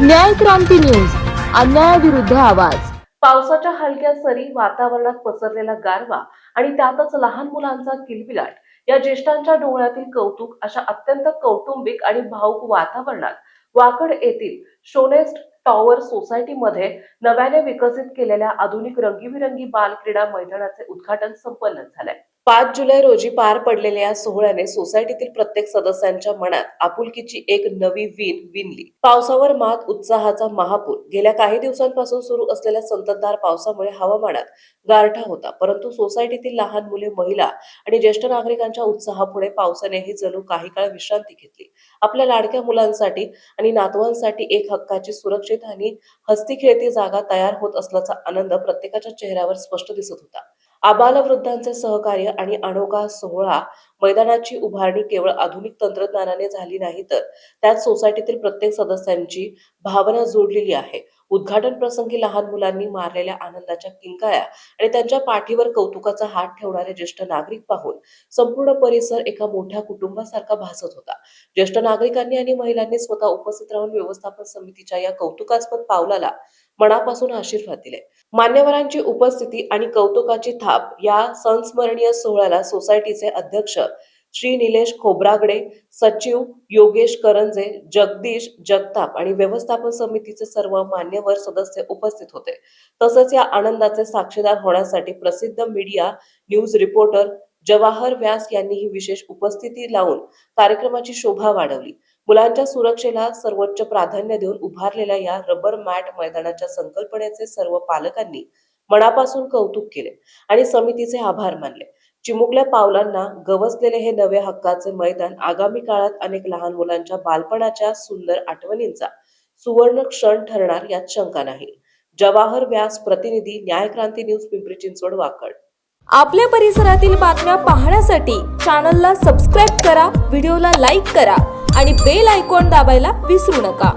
न्याय क्रांती न्यूज, अन्यायाविरुद्ध आवाज. पावसाच्या हलक्या सरी, वातावरणात पसरलेला गारवा आणि त्यातच लहान मुलांचा किलबिलाट, या ज्येष्ठांच्या डोळ्यातील कौतुक अशा अत्यंत कौटुंबिक आणि भावुक वातावरणात वाकड येथील शोनेस्ट टॉवर सोसायटीमध्ये नव्याने विकसित केलेल्या आधुनिक रंगीबिरंगी बाल क्रीडा मैदानाचे उद्घाटन संपन्न झाले. 5 जुलै रोजी पार पडलेल्या या सोहळ्याने सोसायटीतील प्रत्येक सदस्यांच्या मनात आपुलकीची एक नवी वीण विणली. पावसावर मात, उत्साहाचा महापूर. गेल्या काही दिवसांपासून सुरू असलेल्या संततधार पावसामुळे हवामानात गारठा होता, परंतु सोसायटीतील लहान मुले, महिला आणि ज्येष्ठ नागरिकांच्या उत्साहापुढे पावसानेही जणू काही काळ विश्रांती घेतली. आपल्या लाडक्या मुलांसाठी आणि नातवांसाठी एक हक्काची, सुरक्षित आणि हसती खेळती जागा तयार होत असल्याचा आनंद प्रत्येकाच्या चेहऱ्यावर स्पष्ट दिसत होता. आबालवृद्धांचे सहकार्य आणि अनोखा सोहळा मैदानाची उभारणी केवळ आधुनिक तंत्रज्ञानाने झाली नाही, तर त्यात सोसायटीतील प्रत्येक सदस्यांची भावना जोडलेली आहे. उद्घाटन प्रसंगी लहान मुलांनी मारलेल्या आनंदाच्या किंकाळ्या आणि त्यांच्या पाठीवर कौतुकाचा हात ठेवणारे ज्येष्ठ नागरिक पाहून संपूर्ण परिसर एका मोठ्या कुटुंबासारखा भासत होता. ज्येष्ठ नागरिकांनी आणि महिलांनी स्वतः उपस्थित राहून व्यवस्थापन समितीच्या या कौतुकास्पद पावलाला मनापासून आशीर्वाद दिले. मान्यवरांची उपस्थिती आणि कौतुकाची थाप या संस्मरणीय सोहळ्याला सोसायटीचे अध्यक्ष श्री निलेश खोब्रागडे, सचिव योगेश करंजे, जगदीश जगताप आणि व्यवस्थापन समितीचे सर्व मान्यवर सदस्य उपस्थित होते. तसंच या आनंदाचे साक्षीदार होण्यासाठी प्रसिद्ध मीडिया न्यूज रिपोर्टर जवाहर व्यास यांनीही विशेष उपस्थिती लावून कार्यक्रमाची शोभा वाढवली. मुलांच्या सुरक्षेला सर्वोच्च प्राधान्य देऊन उभारलेल्या या रबर मॅट मैदानाच्या संकल्पनेचे सर्व पालकांनी मनापासून कौतुक केले आणि समितीचे आभार मानले. चिमुकल्या पावलांना गवसलेले हे नवे हक्काचे मैदान आगामी काळात अनेक लहान मुलांच्या बालपणाच्या सुंदर आठवणींचा सुवर्ण क्षण ठरणार यात शंका नाही. जवाहर व्यास, प्रतिनिधी, न्याय क्रांती न्यूज, पिंपरी चिंचवड, वाकड. आपल्या परिसरातील बातम्या पाहण्यासाठी चॅनलला सबस्क्राईब करा, व्हिडिओला लाईक करा आणि बेल आयकॉन दाबायला विसरू नका.